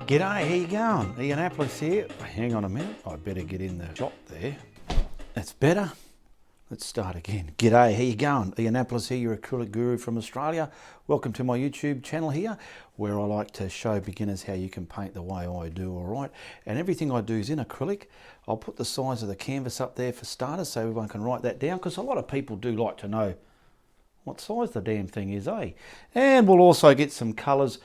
G'day, how you going? Ianapolis here. Hang on a minute, I better get in the shot there. That's better. Let's start again. G'day, how you going? Ianapolis here, your acrylic guru from Australia. Welcome to my YouTube channel here, where I like to show beginners how you can paint the way I do, alright? And everything I do is in acrylic. I'll put the size of the canvas up there for starters so everyone can write that down, because a lot of people do like to know what size the damn thing is, eh? And we'll also get some colours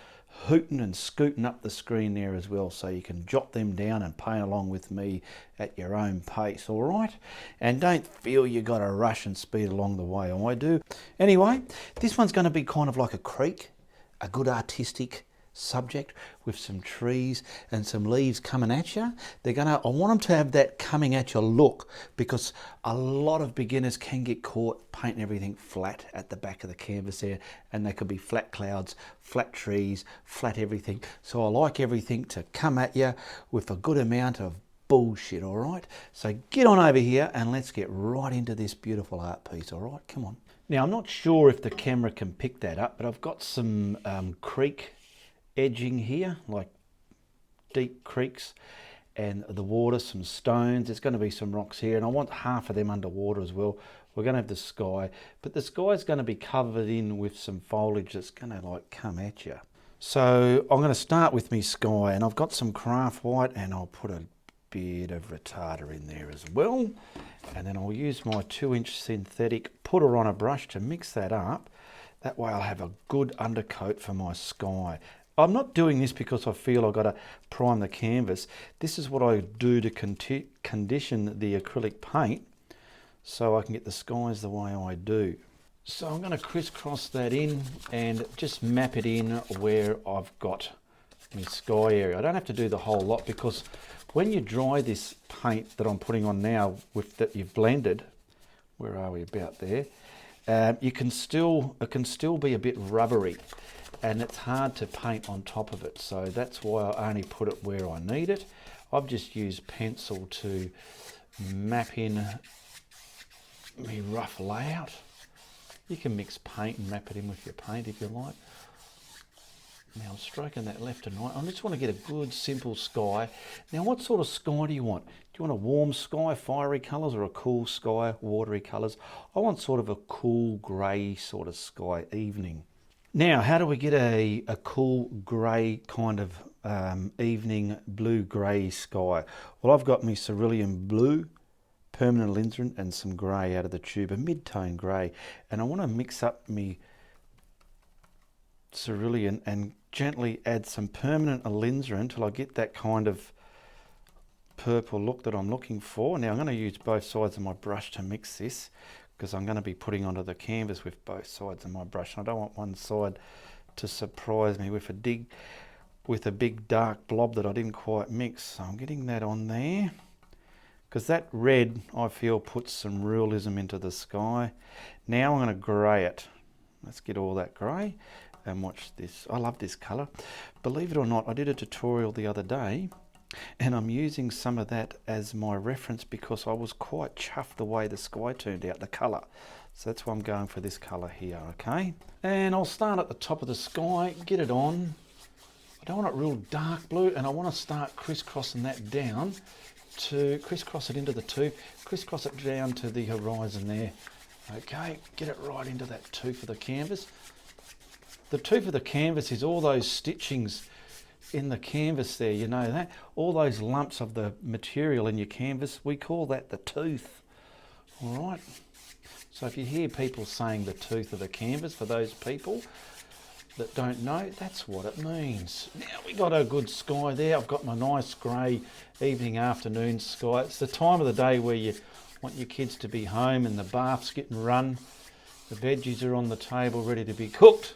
hooting and scooting up the screen there as well, so you can jot them down and paint along with me at your own pace, all right? And don't feel you got to rush and speed along the way I do. Anyway, this one's going to be kind of like a creek, a good artistic subject with some trees and some leaves coming at you. I want them to have that coming at you look, because a lot of beginners can get caught painting everything flat at the back of the canvas there, and they could be flat clouds, flat trees, flat everything. So I like everything to come at you with a good amount of bullshit, all right? So get on over here and let's get right into this beautiful art piece, all right? Come on. Now, I'm not sure if the camera can pick that up, but I've got some creek edging here, like deep creeks, and the water, some stones. There's going to be some rocks here, and I want half of them underwater as well. We're going to have the sky, but the sky's going to be covered in with some foliage that's going to like come at you. So I'm going to start with me sky, and I've got some craft white, and I'll put a bit of retarder in there as well, and then I'll use my 2-inch synthetic putter on a brush to mix that up. That way I'll have a good undercoat for my sky. I'm not doing this because I feel I've got to prime the canvas. This is what I do to condition the acrylic paint so I can get the skies the way I do. So I'm going to crisscross that in and just map it in where I've got my sky area. I don't have to do the whole lot, because when you dry this paint that I'm putting on now with that you've blended, where are we, about there, it can still be a bit rubbery, and it's hard to paint on top of it. So that's why I only put it where I need it. I've just used pencil to map in my rough layout. You can mix paint and map it in with your paint if you like. Now I'm stroking that left and right. I just want to get a good simple sky. Now, what sort of sky do you want? Do you want a warm sky, fiery colours, or a cool sky, watery colours? I want sort of a cool grey sort of sky, evening. Now, how do we get a cool grey kind of evening blue-grey sky? Well, I've got my cerulean blue, permanent alizarin, and some grey out of the tube, a mid-tone grey. And I want to mix up my cerulean and gently add some permanent alizarin until I get that kind of purple look that I'm looking for. Now, I'm going to use both sides of my brush to mix this, because I'm going to be putting onto the canvas with both sides of my brush. I don't want one side to surprise me with a big dark blob that I didn't quite mix. So I'm getting that on there, because that red, I feel, puts some realism into the sky. Now I'm going to grey it. Let's get all that grey and watch this. I love this colour. Believe it or not, I did a tutorial the other day, and I'm using some of that as my reference because I was quite chuffed the way the sky turned out, the colour. So that's why I'm going for this colour here, okay? And I'll start at the top of the sky, get it on. I don't want it real dark blue, and I want to start crisscrossing that down to crisscross it into the tube, crisscross it down to the horizon there. Okay, get it right into that tooth of the canvas. The tooth of the canvas is all those stitchings in the canvas there, you know that? All those lumps of the material in your canvas, we call that the tooth, all right? So if you hear people saying the tooth of the canvas, for those people that don't know, that's what it means. Now we got a good sky there. I've got my nice grey evening, afternoon sky. It's the time of the day where you want your kids to be home and the bath's getting run, the veggies are on the table ready to be cooked.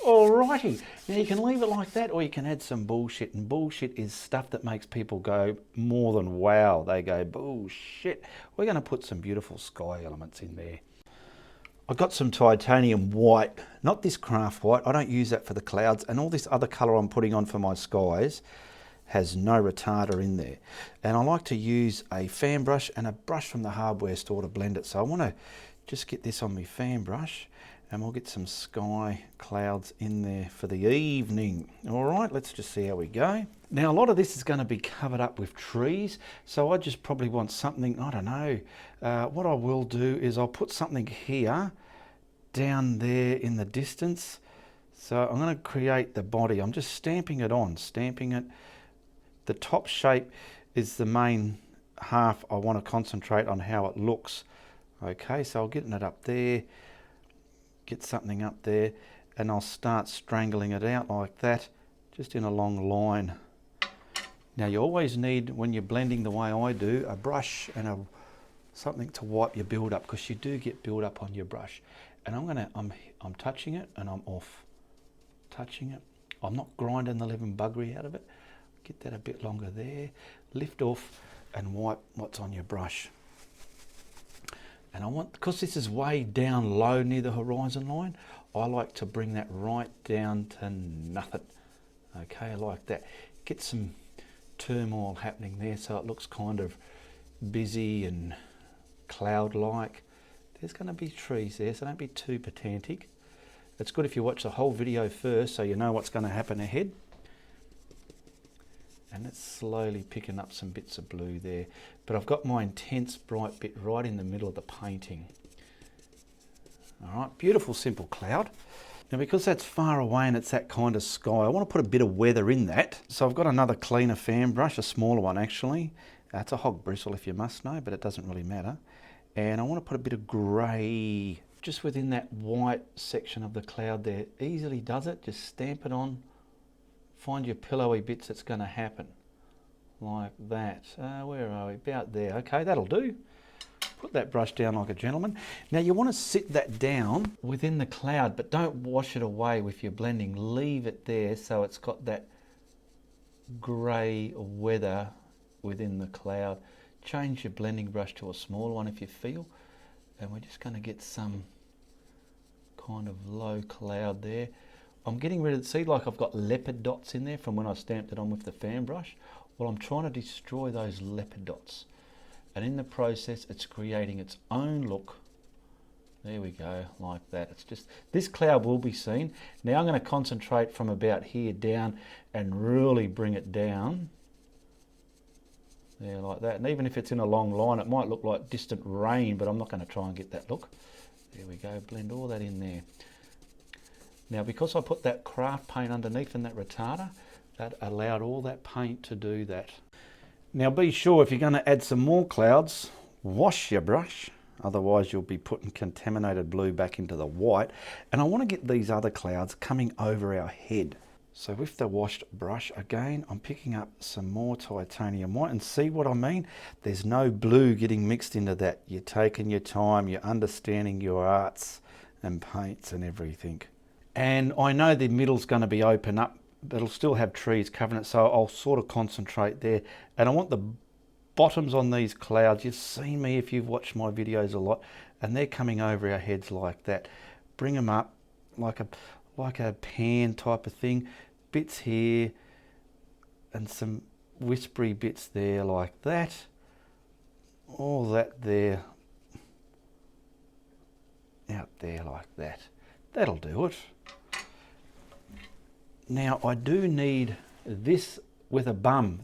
Alrighty, now you can leave it like that, or you can add some bullshit, and bullshit is stuff that makes people go more than wow. They go, bullshit. We're going to put some beautiful sky elements in there. I've got some titanium white, not this craft white. I don't use that for the clouds, and all this other colour I'm putting on for my skies has no retarder in there. And I like to use a fan brush and a brush from the hardware store to blend it. So I want to just get this on my fan brush, and we'll get some sky clouds in there for the evening. All right, let's just see how we go. Now, a lot of this is going to be covered up with trees, so I just probably want something, I don't know. What I will do is I'll put something here, down there in the distance. So I'm going to create the body. I'm just stamping it on, stamping it. The top shape is the main half. I want to concentrate on how it looks. Okay, so I'll get it up there. Get something up there, and I'll start strangling it out like that, just in a long line. Now you always need, when you're blending the way I do, a brush and something to wipe your build up, because you do get build up on your brush. And I'm touching it and I'm off. Touching it. I'm not grinding the living buggery out of it. Get that a bit longer there. Lift off and wipe what's on your brush. And I want, because this is way down low near the horizon line, I like to bring that right down to nothing. Okay, like that. Get some turmoil happening there so it looks kind of busy and cloud-like. There's going to be trees there, so don't be too pedantic. It's good if you watch the whole video first so you know what's going to happen ahead. And it's slowly picking up some bits of blue there. But I've got my intense bright bit right in the middle of the painting. All right, beautiful simple cloud. Now because that's far away and it's that kind of sky, I want to put a bit of weather in that. So I've got another cleaner fan brush, a smaller one actually. It's a hog bristle if you must know, but it doesn't really matter. And I want to put a bit of grey just within that white section of the cloud there. Easily does it, just stamp it on. Find your pillowy bits that's going to happen. Like that. Where are we? About there. Okay, that'll do. Put that brush down like a gentleman. Now you want to sit that down within the cloud, but don't wash it away with your blending. Leave it there so it's got that grey weather within the cloud. Change your blending brush to a smaller one if you feel. And we're just going to get some kind of low cloud there. I'm getting rid of, see like I've got leopard dots in there from when I stamped it on with the fan brush. Well, I'm trying to destroy those leopard dots. And in the process, it's creating its own look. There we go, like that. It's just, this cloud will be seen. Now I'm going to concentrate from about here down and really bring it down. There, like that. And even if it's in a long line, it might look like distant rain, but I'm not going to try and get that look. There we go, blend all that in there. Now because I put that craft paint underneath and that retarder, that allowed all that paint to do that. Now be sure if you're going to add some more clouds, wash your brush, otherwise you'll be putting contaminated blue back into the white. And I want to get these other clouds coming over our head. So with the washed brush again, I'm picking up some more titanium white, and see what I mean? There's no blue getting mixed into that. You're taking your time, you're understanding your arts and paints and everything. And I know the middle's going to be open up, but it'll still have trees covering it, so I'll sort of concentrate there. And I want the bottoms on these clouds. You've seen me if you've watched my videos a lot, and they're coming over our heads like that. Bring them up like a pan type of thing. Bits here and some whispery bits there like that. All that there. Out there like that. That'll do it. Now I do need this with a bum.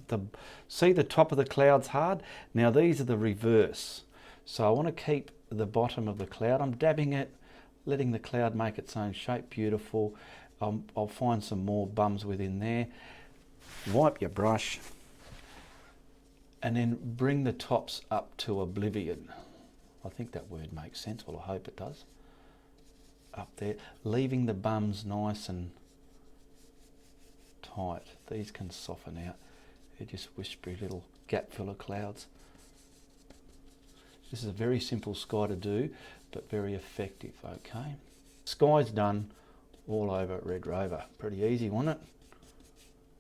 See the top of the cloud's hard? Now these are the reverse. So I want to keep the bottom of the cloud. I'm dabbing it, letting the cloud make its own shape. Beautiful. I'll find some more bums within there. Wipe your brush and then bring the tops up to oblivion. I think that word makes sense. Well, I hope it does. Up there, leaving the bums nice and tight. These can soften out. They're just whispery little gap filler clouds. This is a very simple sky to do, but very effective. Okay, sky's done all over at Red Rover. Pretty easy, wasn't it?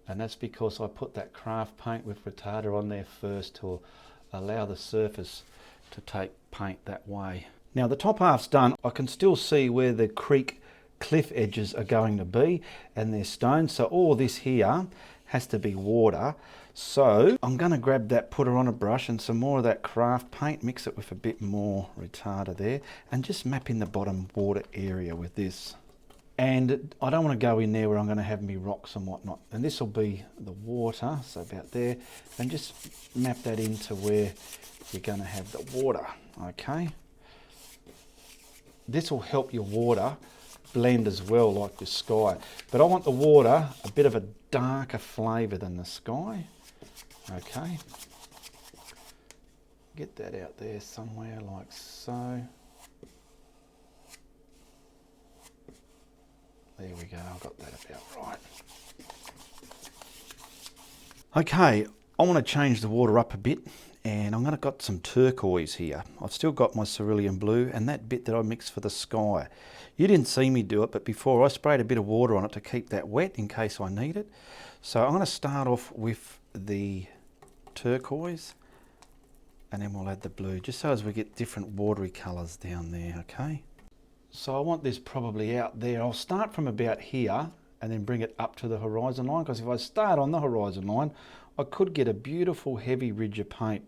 And that's because I put that craft paint with retarder on there first to allow the surface to take paint that way. Now the top half's done. I can still see where the creek cliff edges are going to be, and they're stone. So all this here has to be water. So I'm going to grab that, put her on a brush and some more of that craft paint, mix it with a bit more retarder there, and just map in the bottom water area with this. And I don't want to go in there where I'm going to have me rocks and whatnot. And this will be the water, so about there. And just map that into where you're going to have the water, okay? This will help your water blend as well, like the sky. But I want the water a bit of a darker flavour than the sky, okay? Get that out there somewhere like so. There we go, I've got that about right. Okay, I want to change the water up a bit, and I'm going to got some turquoise here. I've still got my cerulean blue and that bit that I mixed for the sky. You didn't see me do it, but before I sprayed a bit of water on it to keep that wet in case I need it. So I'm going to start off with the turquoise, and then we'll add the blue, just so as we get different watery colours down there, okay? So I want this probably out there. I'll start from about here and then bring it up to the horizon line, because if I start on the horizon line, I could get a beautiful heavy ridge of paint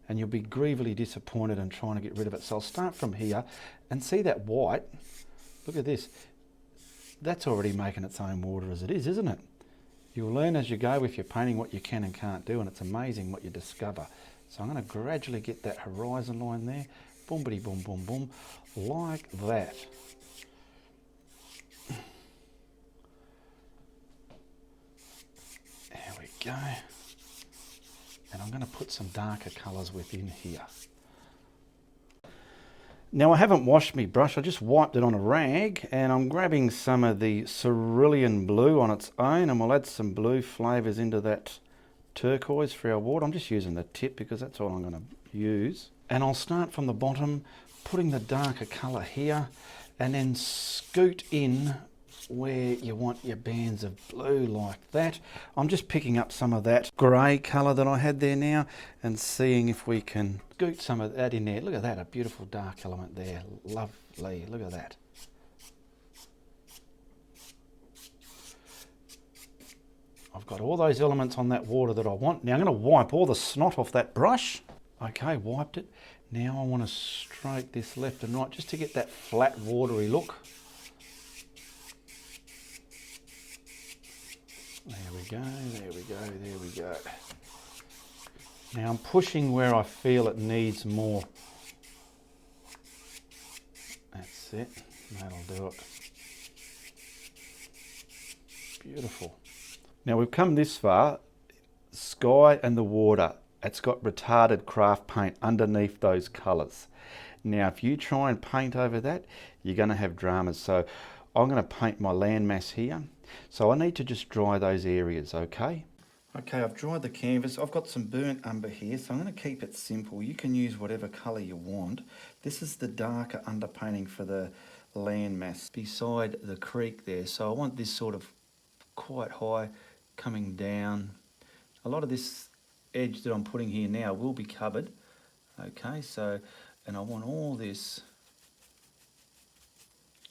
and you'll be grievously disappointed in trying to get rid of it. So I'll start from here and see that white. Look at this. That's already making its own water as it is, isn't it? You'll learn as you go if you're painting what you can and can't do, and it's amazing what you discover. So I'm going to gradually get that horizon line there. Boom, bitty, boom, boom, boom, like that. There we go. And I'm going to put some darker colours within here. Now I haven't washed my brush, I just wiped it on a rag, and I'm grabbing some of the cerulean blue on its own, and we'll add some blue flavours into that turquoise for our water. I'm just using the tip because that's all I'm going to use. And I'll start from the bottom, putting the darker colour here, and then scoot in where you want your bands of blue like that. I'm just picking up some of that grey colour that I had there now and seeing if we can scoot some of that in there. Look at that, a beautiful dark element there. Lovely, look at that. I've got all those elements on that water that I want. Now I'm going to wipe all the snot off that brush. Okay, wiped it. Now I want to stroke this left and right just to get that flat watery look. There we go, there we go, there we go. Now I'm pushing where I feel it needs more. That's it, that'll do it. Beautiful. Now we've come this far, sky and the water. It's got retarded craft paint underneath those colours. Now if you try and paint over that, you're going to have dramas. So I'm going to paint my landmass here. So I need to just dry those areas, okay? Okay, I've dried the canvas. I've got some burnt umber here, so I'm going to keep it simple. You can use whatever colour you want. This is the darker underpainting for the landmass beside the creek there. So I want this sort of quite high coming down. A lot of this edge that I'm putting here now will be covered, okay? So, and I want all this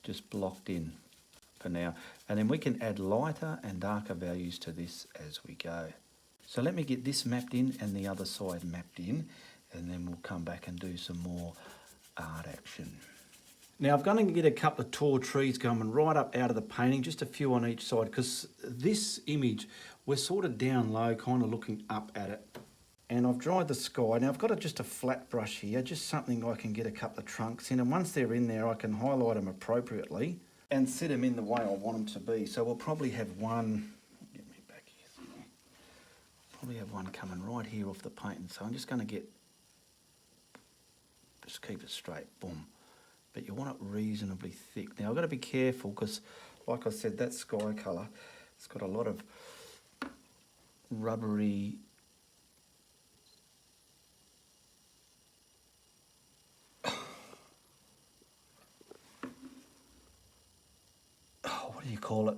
just blocked in for now, and then we can add lighter and darker values to this as we go. So let me get this mapped in and the other side mapped in, and then we'll come back and do some more art action. Now I'm going to get a couple of tall trees coming right up out of the painting, just a few on each side, because this image, we're sort of down low, kind of looking up at it. And I've dried the sky. Now I've got just a flat brush here, just something I can get a couple of trunks in, and once they're in there I can highlight them appropriately and set them in the way I want them to be. So we'll probably have one, get me back here somewhere. Probably have one coming right here off the painting. So I'm just going to just keep it straight, boom. But you want it reasonably thick. Now I've got to be careful because, like I said, that sky colour, it's got a lot of rubbery what do you call it?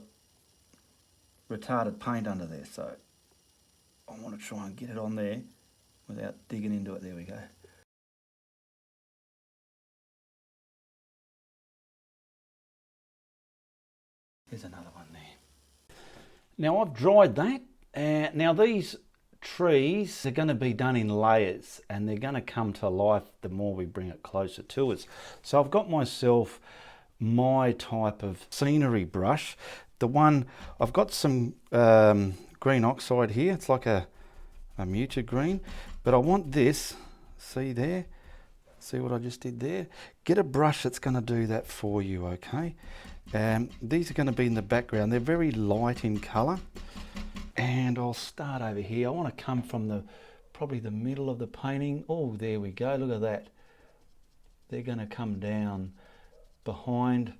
Retarded paint under there. So I want to try and get it on there without digging into it. There we go. There's another one there. Now I've dried that And now these trees are going to be done in layers, and they're going to come to life the more we bring it closer to us. So I've got myself my type of scenery brush. The one, I've got some green oxide here. It's like a muted green, but I want this, see there? See what I just did there? Get a brush that's going to do that for you, okay? These are going to be in the background. They're very light in colour. And I'll start over here. I want to come from probably the middle of the painting. Oh, there we go. Look at that. They're going to come down behind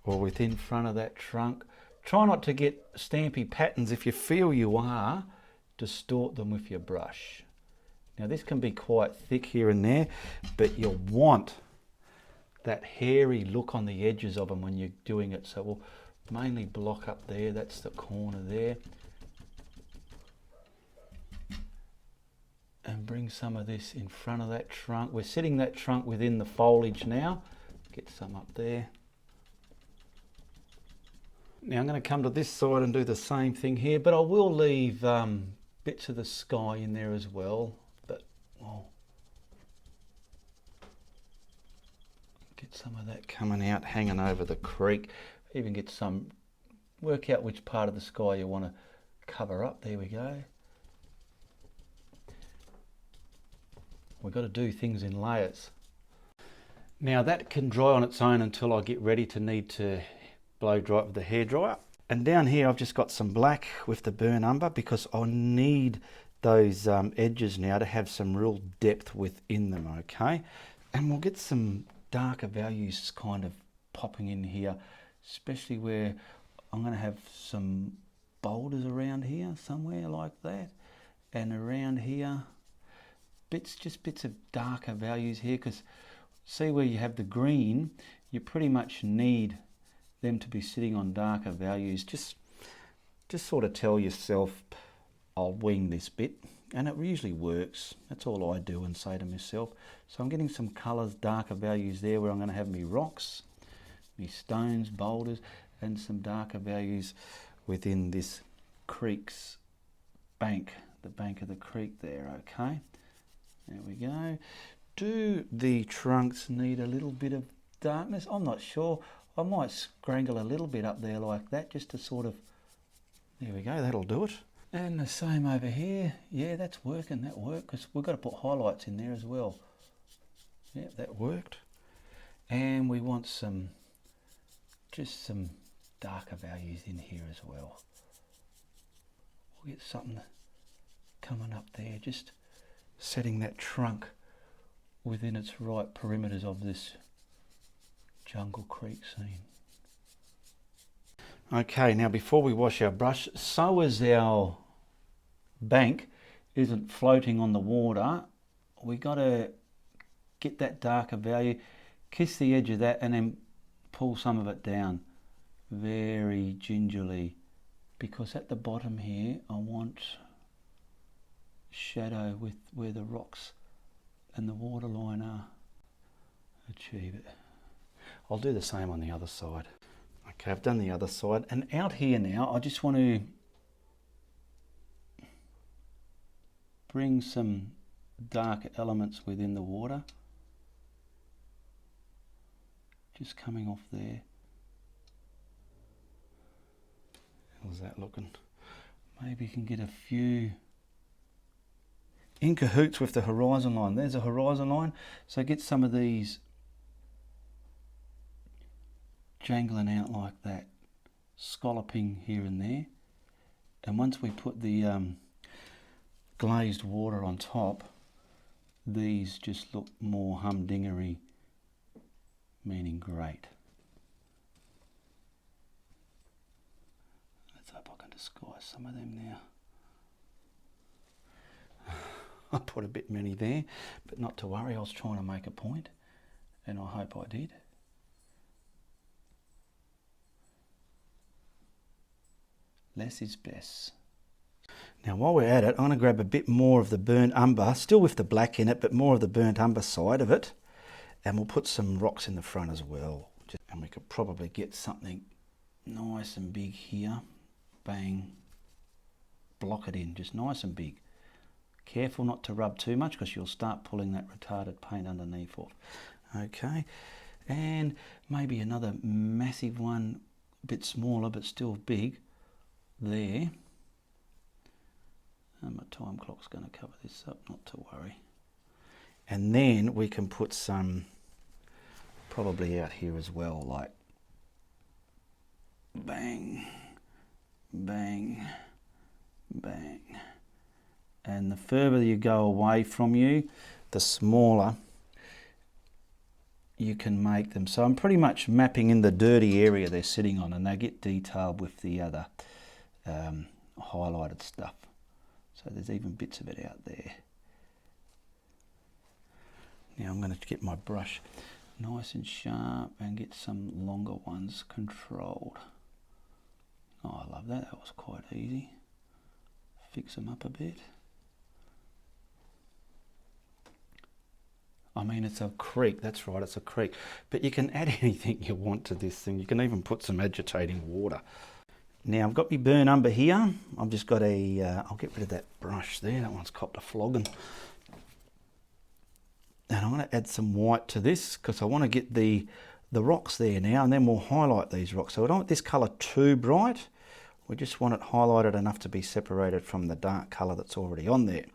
or within front of that trunk. Try not to get stampy patterns. If you feel you are, distort them with your brush. Now this can be quite thick here and there, but you'll want that hairy look on the edges of them when you're doing it. So we'll mainly block up there. That's the corner there. And bring some of this in front of that trunk. We're setting that trunk within the foliage now. Get some up there. Now I'm going to come to this side and do the same thing here, but I will leave bits of the sky in there as well. But well, get some of that coming out, hanging over the creek. Even get some, work out which part of the sky you want to cover up. There we go. We've got to do things in layers. Now that can dry on its own until I get ready to need to blow dry it with the hairdryer. And down here I've just got some black with the burnt umber because I need those edges now to have some real depth within them, okay? And we'll get some darker values kind of popping in here, especially where I'm going to have some boulders around here somewhere like that, and around here just bits of darker values here, because see where you have the green, you pretty much need them to be sitting on darker values. Just sort of tell yourself, I'll wing this bit, and it usually works. That's all I do and say to myself. So I'm getting some colours, darker values there where I'm going to have me rocks, me stones, boulders, and some darker values within this creek's bank, the bank of the creek there, okay? There we go. Do the trunks need a little bit of darkness? I'm not sure. I might scrangle a little bit up there like that just to sort of, there we go, that'll do it. And the same over here. Yeah, that's working, that worked, because we've got to put highlights in there as well. Yeah, that worked. And we want just some darker values in here as well. We'll get something coming up there, just setting that trunk within its right perimeters of this jungle creek scene. Okay, now before we wash our brush, so as our bank isn't floating on the water, we got to get that darker value, kiss the edge of that, and then pull some of it down very gingerly, because at the bottom here I want shadow with where the rocks and the water line are. Achieve it. I'll do the same on the other side. Okay, I've done the other side, and out here now I just want to bring some darker elements within the water, just coming off there. How's that looking? Maybe you can get a few in cahoots with the horizon line. There's a horizon line, so get some of these jangling out like that, scalloping here and there. And once we put the glazed water on top, these just look more humdingery, meaning great. Let's hope I can disguise some of them now. I put a bit many there, but not to worry, I was trying to make a point, and I hope I did. Less is best. Now while we're at it, I'm going to grab a bit more of the burnt umber, still with the black in it, but more of the burnt umber side of it, and we'll put some rocks in the front as well. And we could probably get something nice and big here. Bang. block it in, just nice and big. Careful not to rub too much because you'll start pulling that retarded paint underneath off. Okay, and maybe another massive one, a bit smaller but still big, there. And my time clock's going to cover this up, not to worry. And then we can put some probably out here as well, like bang, bang, bang. And the further you go away from you, the smaller you can make them. So I'm pretty much mapping in the dirty area they're sitting on, and they get detailed with the other highlighted stuff. So there's even bits of it out there. Now I'm going to get my brush nice and sharp and get some longer ones controlled. Oh, I love that. That was quite easy. Fix them up a bit. I mean, it's a creek, that's right, it's a creek. But you can add anything you want to this thing. You can even put some agitating water. Now I've got my burn umber here. I've just got a, I'll get rid of that brush there. That one's copped a flogging. And I'm going to add some white to this because I want to get the rocks there now, and then we'll highlight these rocks. So we don't want this colour too bright. We just want it highlighted enough to be separated from the dark colour that's already on there.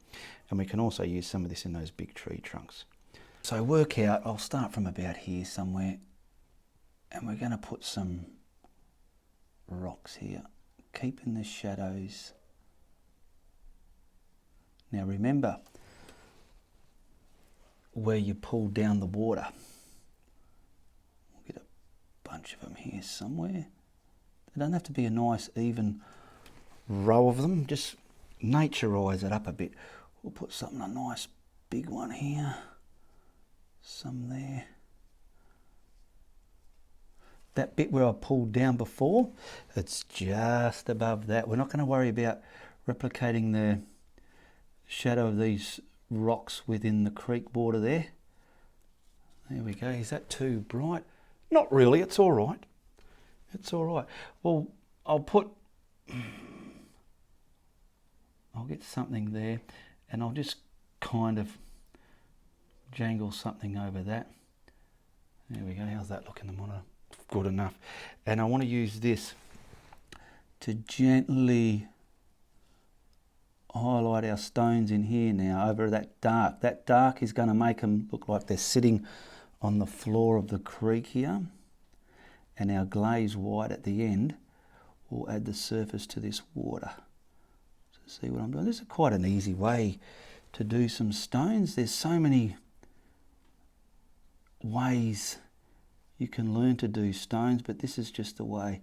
And we can also use some of this in those big tree trunks. So work out, I'll start from about here somewhere, and we're going to put some rocks here, keeping the shadows. Now remember where you pull down the water. We'll get a bunch of them here somewhere. They don't have to be a nice even row of them, just naturise it up a bit. We'll put something, a nice big one here. Some there. That bit where I pulled down before, it's just above that. We're not going to worry about replicating the shadow of these rocks within the creek border there. There we go. Is that too bright? Not really. It's all right. It's all right. Well, I'll get something there, and I'll just kind of jangle something over that. There we go. How's that looking? The monitor? Good enough. And I want to use this to gently highlight our stones in here now over that dark. That dark is going to make them look like they're sitting on the floor of the creek here. And our glaze white at the end will add the surface to this water. So see what I'm doing? This is quite an easy way to do some stones. There's so many ways you can learn to do stones, but this is just the way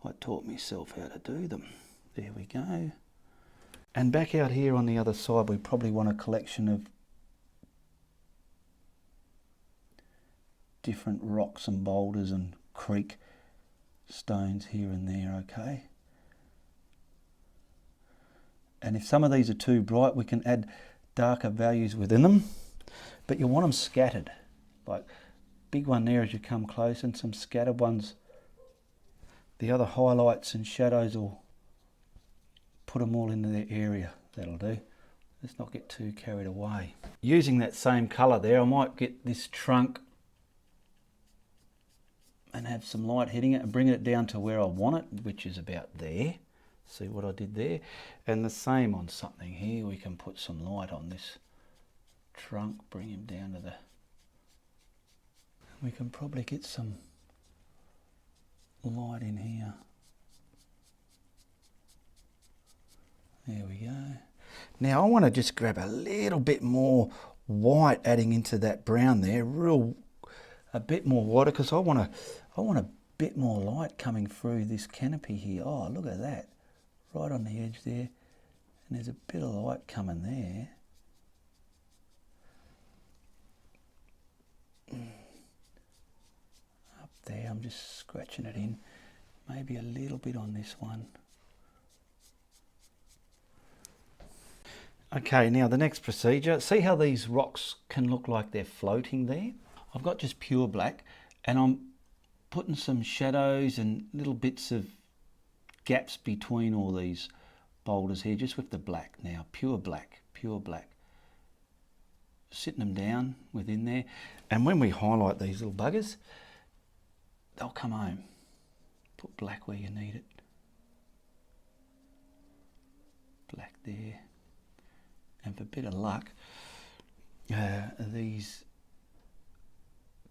I taught myself how to do them. There we go. And back out here on the other side, we probably want a collection of different rocks and boulders and creek stones here and there, okay? And if some of these are too bright, we can add darker values within them, but you want them scattered. Like big one there as you come close, and some scattered ones. The other highlights and shadows will put them all into their area. That'll do. Let's not get too carried away. Using that same colour there, I might get this trunk and have some light hitting it and bring it down to where I want it, which is about there. See what I did there? And the same on something here. We can put some light on this trunk, bring him down to the... We can probably get some light in here. There we go. Now I want to just grab a little bit more white adding into that brown there, a bit more water, because I want a bit more light coming through this canopy here. Oh, look at that. Right on the edge there. And there's a bit of light coming there. There, I'm just scratching it in, maybe a little bit on this one. Okay, now the next procedure, see how these rocks can look like they're floating there? I've got just pure black, and I'm putting some shadows and little bits of gaps between all these boulders here, just with the black now, pure black, sitting them down within there. And when we highlight these little buggers, they'll come home. Put black where you need it. Black there. And for a bit of luck, these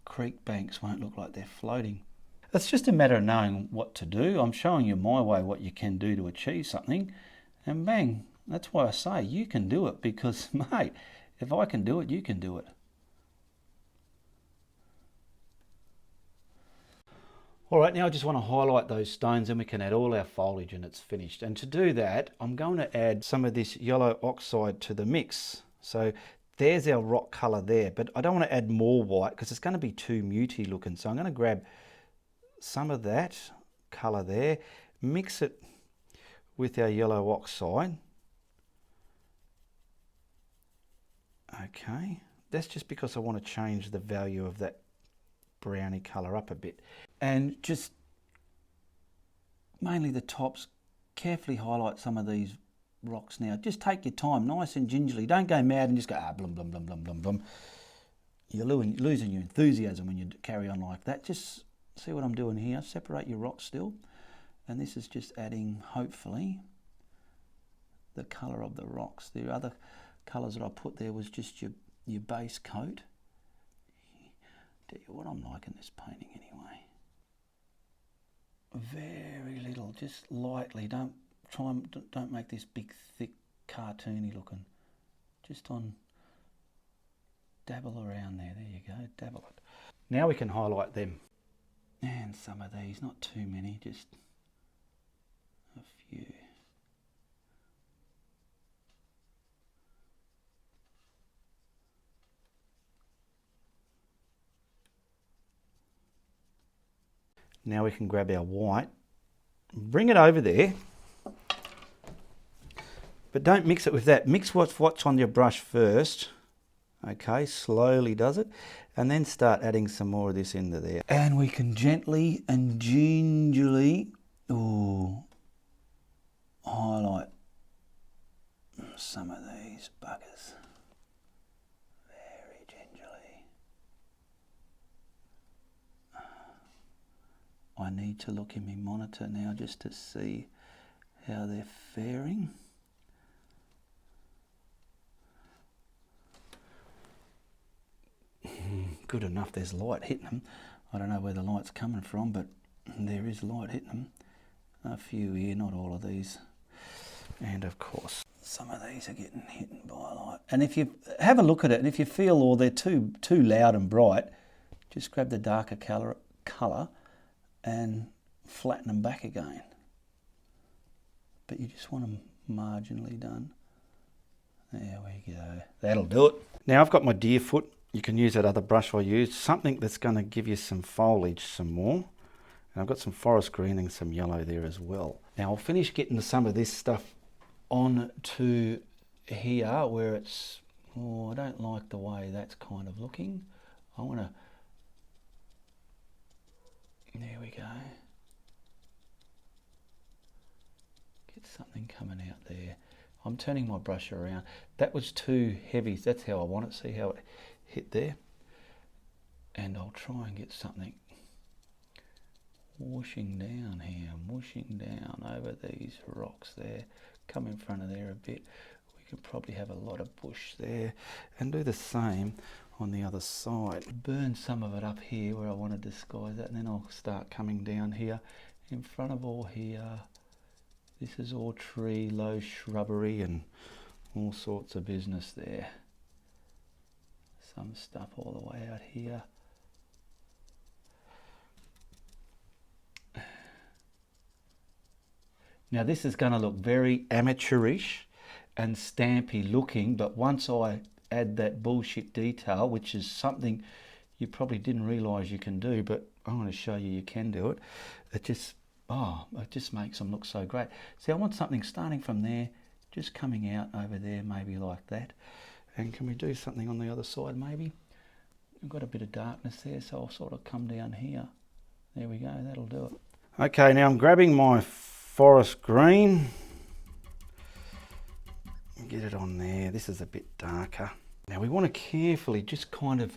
creek banks won't look like they're floating. It's just a matter of knowing what to do. I'm showing you my way what you can do to achieve something, and bang, that's why I say you can do it, because mate, if I can do it, you can do it. All right, now I just want to highlight those stones and we can add all our foliage and it's finished. And to do that, I'm going to add some of this yellow oxide to the mix. So there's our rock colour there, but I don't want to add more white because it's going to be too muty looking. So I'm going to grab some of that colour there, mix it with our yellow oxide. Okay, that's just because I want to change the value of that browny colour up a bit. And just mainly the tops, carefully highlight some of these rocks now. Just take your time, nice and gingerly. Don't go mad and just go, blum, blum, blum, blum, blum, blum. You're losing your enthusiasm when you carry on like that. Just see what I'm doing here. Separate your rocks still. And this is just adding, hopefully, the colour of the rocks. The other colours that I put there was just your base coat. Tell you what I'm liking this painting anyway. Very little, just lightly. Don't make this big, thick, cartoony looking. Just on, dabble around there. There you go, dabble it. Now we can highlight them. And some of these, not too many, just a few. Now we can grab our white, bring it over there, but don't mix it with that. Mix what's on your brush first, okay, slowly does it, and then start adding some more of this into there. And we can gently and gingerly highlight some of these buggers. Very gingerly. I need to look in my monitor now just to see how they're faring. Good enough, there's light hitting them. I don't know where the light's coming from, but there is light hitting them. A few here, not all of these. And of course, some of these are getting hit by light. And if you have a look at it, and if you feel they're too loud and bright, just grab the darker colour and flatten them back again. But you just want them marginally done. There we go. That'll do it. Now I've got my deer foot. You can use that other brush I used. Something that's going to give you some foliage some more. And I've got some forest green and some yellow there as well. Now I'll finish getting some of this stuff on to here where it's, I don't like the way that's kind of looking. I want to, there we go. Get something coming out there. I'm turning my brush around. That was too heavy. That's how I want it. See how it hit there? And I'll try and get something whooshing down here, whooshing down over these rocks there. Come in front of there a bit. We could probably have a lot of bush there. And do the same on the other side. Burn some of it up here where I want to disguise that, and then I'll start coming down here in front of all here. This is all tree, low shrubbery and all sorts of business there. Some stuff all the way out here. Now this is going to look very amateurish and stampy looking, but once I add that bullshit detail, which is something you probably didn't realise you can do, but I'm going to show you you can do it. It just makes them look so great. See, I want something starting from there, just coming out over there, maybe like that. And can we do something on the other side maybe? We've got a bit of darkness there, so I'll sort of come down here. There we go, that'll do it. Okay, now I'm grabbing my forest green Get it on there. This is a bit darker. Now we want to carefully just kind of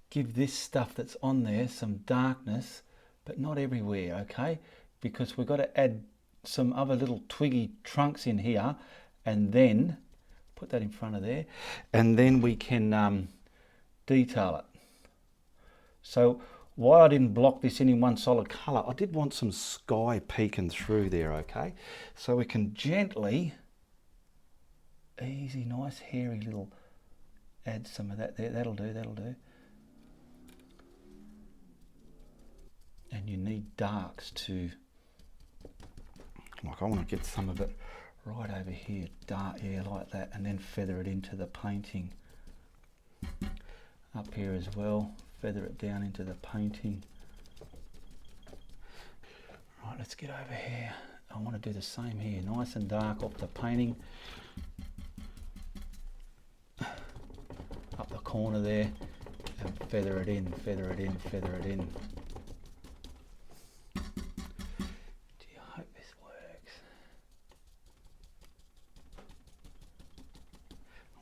give this stuff that's on there some darkness, but not everywhere, okay? Because we've got to add some other little twiggy trunks in here, and then put that in front of there, and then we can detail it. So why I didn't block this in one solid colour, I did want some sky peeking through there, okay? So we can gently, easy, nice, hairy little, add some of that there. That'll do, that'll do. And you need darks to, like I want to get some of it right over here, dark, yeah, like that, and then feather it into the painting. Up here as well, feather it down into the painting. Right, let's get over here. I want to do the same here, nice and dark off the painting. Up the corner there, and feather it in, feather it in, feather it in. Gee, I hope this works.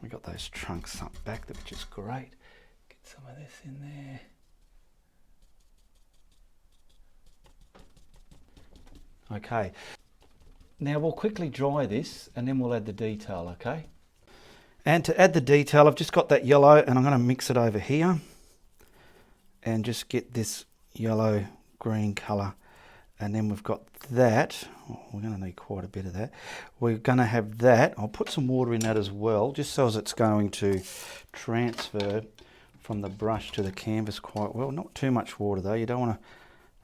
We got those trunks up back, which is great. Get some of this in there. Okay, now we'll quickly dry this and then we'll add the detail, okay? And to add the detail, I've just got that yellow and I'm going to mix it over here and just get this yellow green colour. And then we've got that. Oh, we're going to need quite a bit of that. We're going to have that. I'll put some water in that as well, just so as it's going to transfer from the brush to the canvas quite well. Not too much water though. You don't want to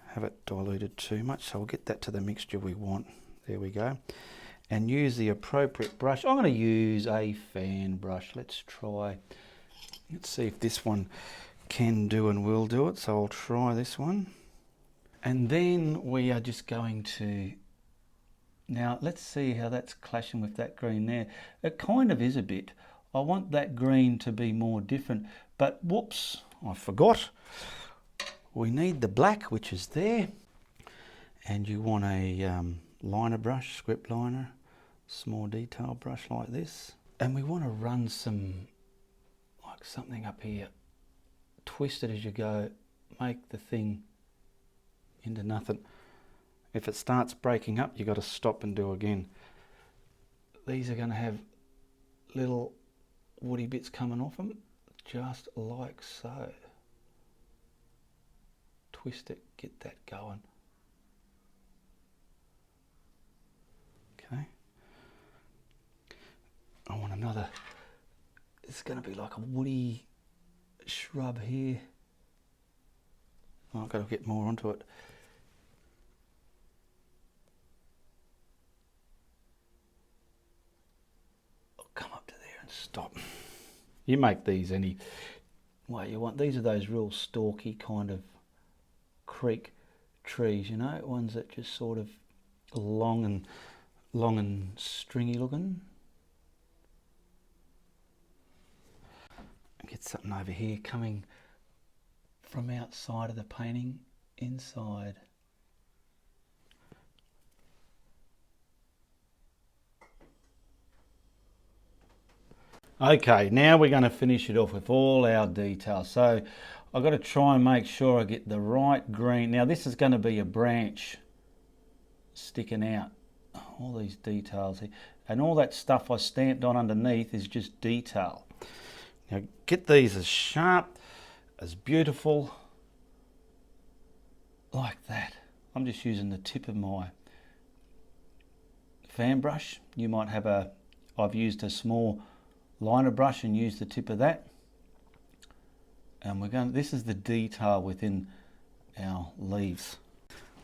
have it diluted too much. So we'll get that to the mixture we want. There we go. And use the appropriate brush. I'm going to use a fan brush. Let's try. Let's see if this one can do and will do it. So I'll try this one. And then we are just going to, now let's see how that's clashing with that green there. It kind of is a bit. I want that green to be more different, but whoops, I forgot. We need the black, which is there. And you want a liner brush, script liner, small detail brush like this. And we want to run some, like something up here. Twist it as you go, make the thing into nothing. If it starts breaking up, you got to stop and do again. These are going to have little woody bits coming off them, just like so. Twist it, get that going. Okay. I want another, it's going to be like a woody shrub here. I've got to get more onto it. Come up to there and stop. You make these any way you want. These are those real stalky kind of creek trees, you know, ones that just sort of long and stringy looking. Get something over here coming from outside of the painting inside. Okay, now we're going to finish it off with all our details. So I've got to try and make sure I get the right green. Now this is going to be a branch sticking out. All these details here. And all that stuff I stamped on underneath is just detail. Now get these as sharp, as beautiful, like that. I'm just using the tip of my fan brush. You might have I've used a small liner brush and use the tip of that, and this is the detail within our leaves.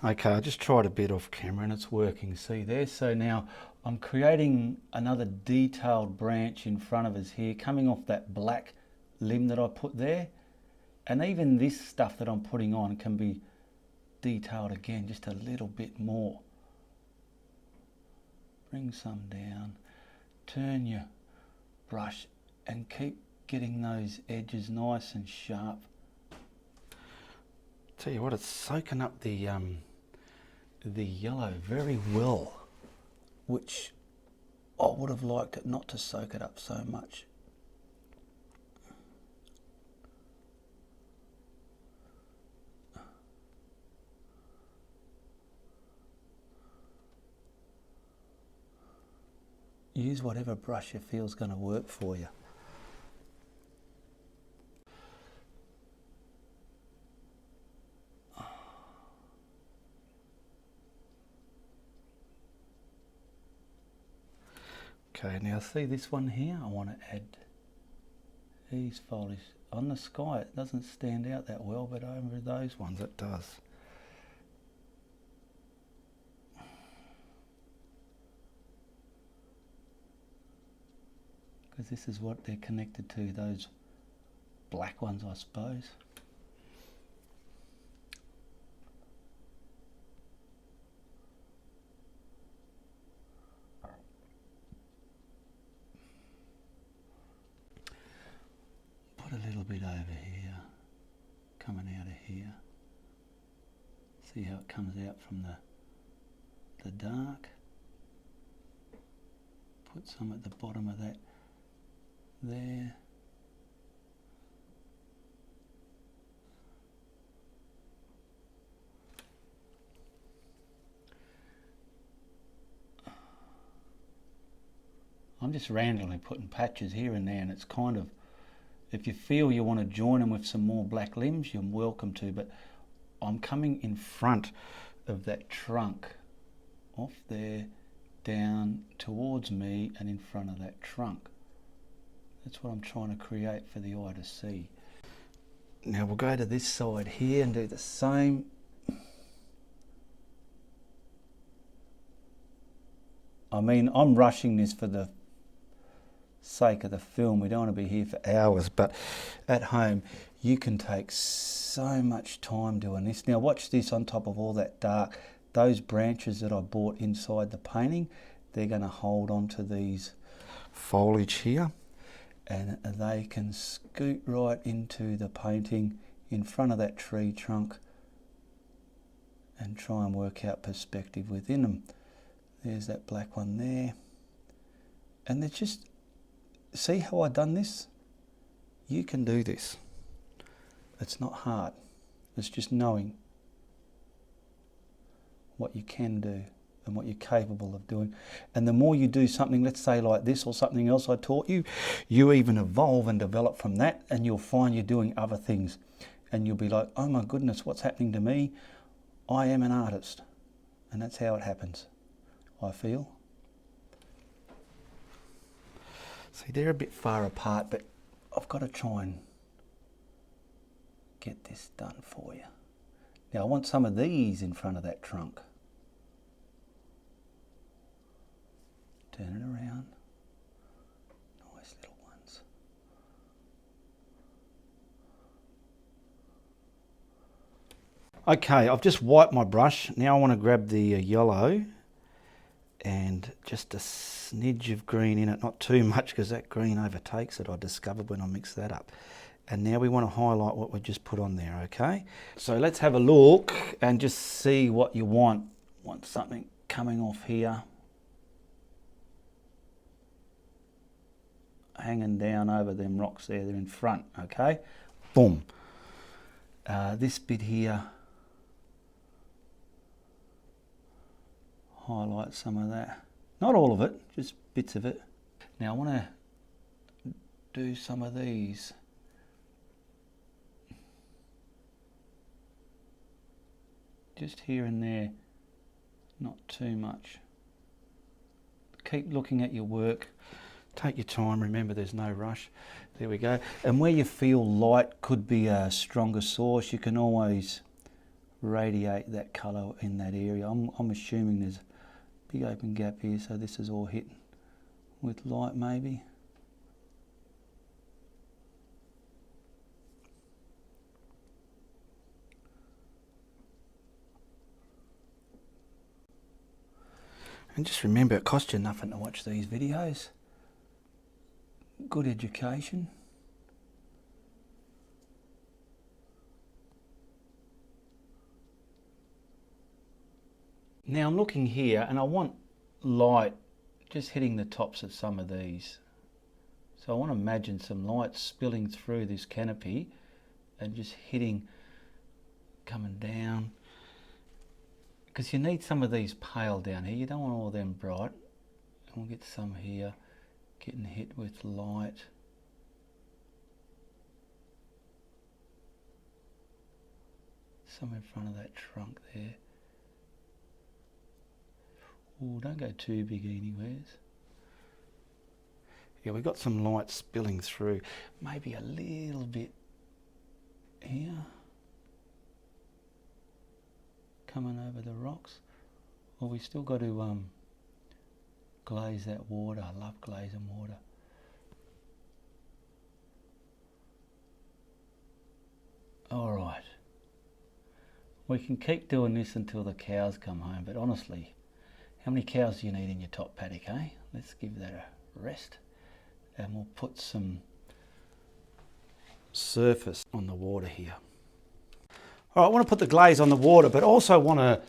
Okay, I just tried a bit off camera and it's working, see there. So now I'm creating another detailed branch in front of us here, coming off that black limb that I put there, and even this stuff that I'm putting on can be detailed again just a little bit more. Bring some down, turn your brush and keep getting those edges nice and sharp. Tell you what, it's soaking up the yellow very well, which I would have liked it not to soak it up so much. Use whatever brush you feel is going to work for you. Okay, now see this one here? I want to add these foliage. On the sky it doesn't stand out that well, but over those ones it does. Because this is what they're connected to, those black ones, I suppose. Put a little bit over here, coming out of here. See how it comes out from the dark. Put some at the bottom of that there. I'm just randomly putting patches here and there, and it's kind of, if you feel you want to join them with some more black limbs, you're welcome to, but I'm coming in front of that trunk, off there, down towards me and in front of that trunk. That's what I'm trying to create for the eye to see. Now we'll go to this side here and do the same. I mean, I'm rushing this for the sake of the film. We don't want to be here for hours, but at home you can take so much time doing this. Now watch this on top of all that dark. Those branches that I bought inside the painting, they're going to hold on to these foliage here, and they can scoot right into the painting in front of that tree trunk and try and work out perspective within them. There's that black one there, and they're just, see how I done this? You can do this. It's not hard. It's just knowing what you can do and what you're capable of doing. And the more you do something, let's say like this or something else I taught you, you even evolve and develop from that, and you'll find you're doing other things. And you'll be like, oh my goodness, what's happening to me? I am an artist. And that's how it happens, I feel. See, they're a bit far apart, but I've got to try and get this done for you. Now I want some of these in front of that trunk. Turn it around. Nice little ones. Okay, I've just wiped my brush. Now I want to grab the yellow and just a smidge of green in it, not too much because that green overtakes it, I discovered when I mixed that up. And now we want to highlight what we just put on there, okay? So let's have a look and just see what you want. Want something coming off here, hanging down over them rocks there, they're in front, okay? Boom. This bit here, highlight some of that. Not all of it, just bits of it. Now I want to do some of these. Just here and there, not too much. Keep looking at your work. Take your time, remember there's no rush. There we go. And where you feel light could be a stronger source, you can always radiate that colour in that area. I'm assuming there's a big open gap here, so this is all hit with light maybe. And just remember, it costs you nothing to watch these videos. Good education. Now I'm looking here and I want light just hitting the tops of some of these. So I want to imagine some light spilling through this canopy and just hitting, coming down. Because you need some of these pale down here. You don't want all of them bright. And we'll get some here, getting hit with light. Some in front of that trunk there. Oh, don't go too big anywheres. Yeah, we've got some light spilling through. Maybe a little bit here. Coming over the rocks. Well, we still got to glaze that water. I love glazing water. All right. We can keep doing this until the cows come home, but honestly, how many cows do you need in your top paddock, eh? Let's give that a rest. And we'll put some surface on the water here. All right, I want to put the glaze on the water, but also want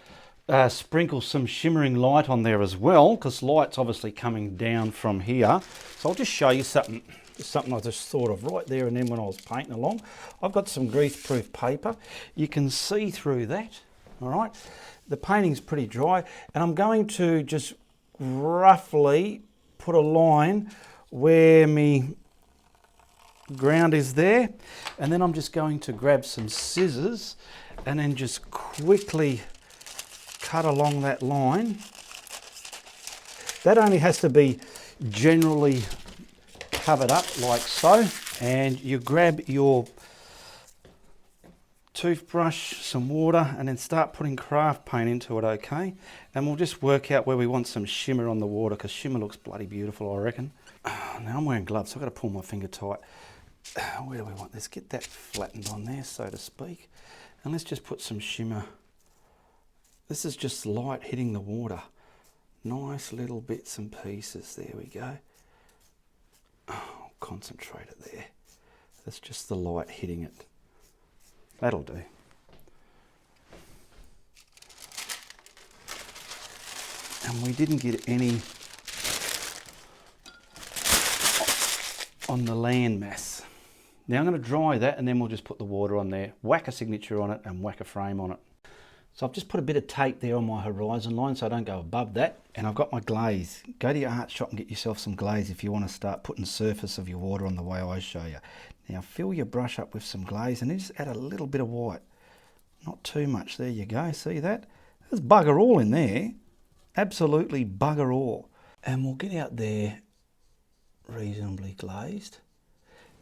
to sprinkle some shimmering light on there as well, because light's obviously coming down from here. So I'll just show you something I just thought of right there and then when I was painting along. I've got some grease-proof paper. You can see through that, all right? The painting's pretty dry, and I'm going to just roughly put a line where my ground is there, and then I'm just going to grab some scissors and then just quickly cut along that line. That only has to be generally covered up like so, and you grab your toothbrush, some water, and then start putting craft paint into it, okay? And we'll just work out where we want some shimmer on the water, because shimmer looks bloody beautiful, I reckon. Now I'm wearing gloves, so I've got to pull my finger tight. Where do we want this? Get that flattened on there, so to speak. And let's just put some shimmer. This is just light hitting the water. Nice little bits and pieces. There we go. Oh, concentrate it there. That's just the light hitting it. That'll do. And we didn't get any on the land mass. Now I'm going to dry that, and then we'll just put the water on there, whack a signature on it and whack a frame on it. So I've just put a bit of tape there on my horizon line so I don't go above that, and I've got my glaze. Go to your art shop and get yourself some glaze if you want to start putting surface of your water on the way I show you. Now fill your brush up with some glaze and then just add a little bit of white. Not too much, there you go, see that? There's bugger all in there, absolutely bugger all. And we'll get out there reasonably glazed.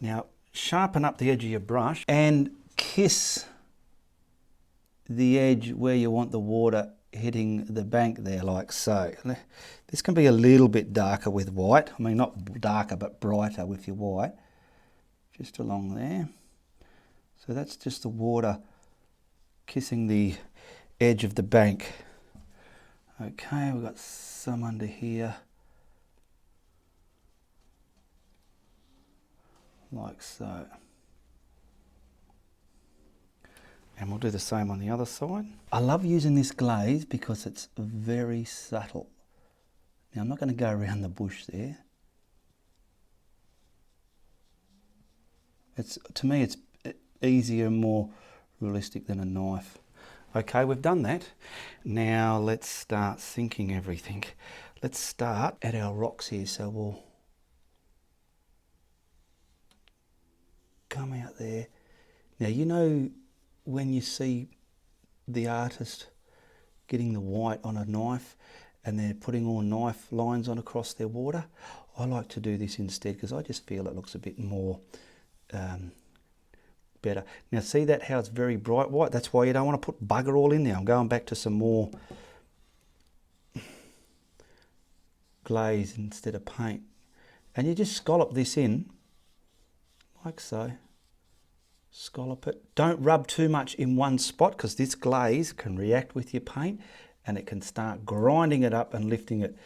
Now sharpen up the edge of your brush and kiss the edge where you want the water hitting the bank there, like so. This can be a little bit darker with white. I mean, not darker, but brighter with your white. Just along there. So that's just the water kissing the edge of the bank. Okay, we've got some under here. Like so. And we'll do the same on the other side. I love using this glaze because it's very subtle. Now I'm not going to go around the bush there. To me it's easier and more realistic than a knife. Okay, we've done that. Now let's start sinking everything. Let's start at our rocks here. So we'll come out there. Now you know when you see the artist getting the white on a knife and they're putting all knife lines on across their water, I like to do this instead because I just feel it looks a bit more better. Now see that how it's very bright white? That's why you don't want to put bugger all in there. I'm going back to some more glaze instead of paint. And you just scallop this in like so. Scallop it. Don't rub too much in one spot because this glaze can react with your paint and it can start grinding it up and lifting it.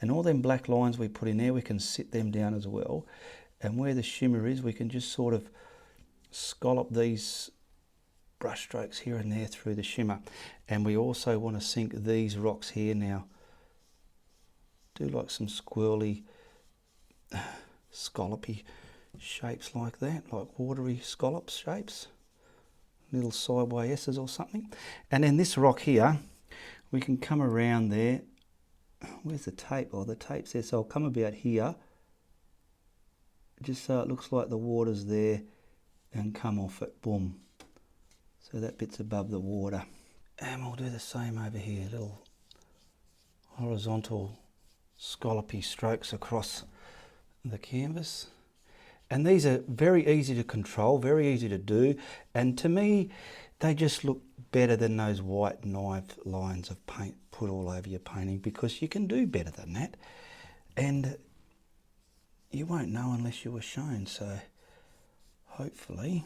And all them black lines we put in there, we can sit them down as well. And where the shimmer is, we can just sort of scallop these brush strokes here and there through the shimmer. And we also want to sink these rocks here now do like some squirrely, scallopy shapes like that, like watery scallops shapes, little sideways S's or something. And then this rock here, we can come around there. Where's the tape? Oh, the tape's there, so I'll come about here, just so it looks like the water's there, and come off it, boom. So that bit's above the water. And we'll do the same over here, little horizontal scallopy strokes across the canvas. And these are very easy to control, very easy to do, and to me they just look better than those white knife lines of paint put all over your painting, because you can do better than that, and you won't know unless you were shown. So hopefully,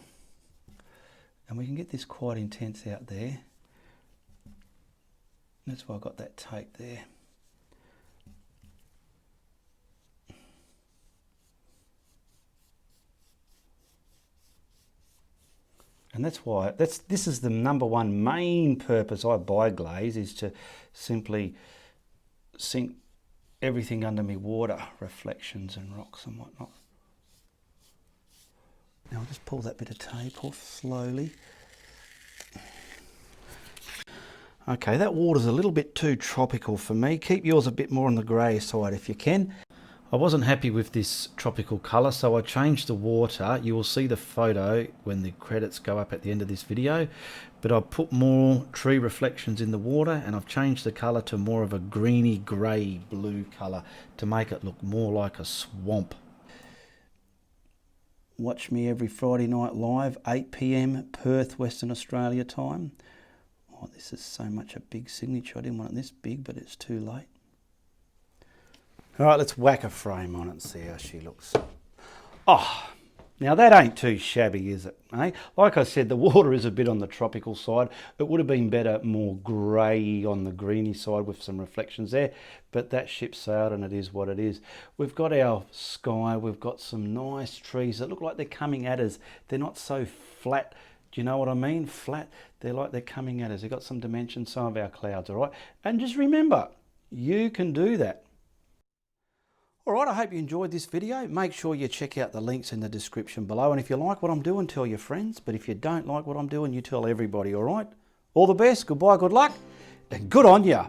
and we can get this quite intense out there. That's why I got that tape there. And that's why, this is the number one main purpose I buy glaze, is to simply sink everything under me water, reflections and rocks and whatnot. Now I'll just pull that bit of tape off slowly. Okay, that water's a little bit too tropical for me. Keep yours a bit more on the grey side if you can. I wasn't happy with this tropical colour, so I changed the water. You will see the photo when the credits go up at the end of this video, but I've put more tree reflections in the water, and I've changed the colour to more of a greeny grey blue colour to make it look more like a swamp. Watch me every Friday night live, 8 PM Perth, Western Australia time. Oh, this is so much a big signature. I didn't want it this big, but it's too late. All right, let's whack a frame on it and see how she looks. Oh, now that ain't too shabby, is it? Eh? Like I said, the water is a bit on the tropical side. It would have been better, more grey on the greeny side with some reflections there, but that ship sailed and it is what it is. We've got our sky, we've got some nice trees that look like they're coming at us. They're not so flat. Do you know what I mean? Flat. They're like they're coming at us. They've got some dimension, some of our clouds, all right? And just remember, you can do that. Alright, I hope you enjoyed this video. Make sure you check out the links in the description below. And if you like what I'm doing, tell your friends. But if you don't like what I'm doing, you tell everybody, alright? All the best, goodbye, good luck, and good on ya.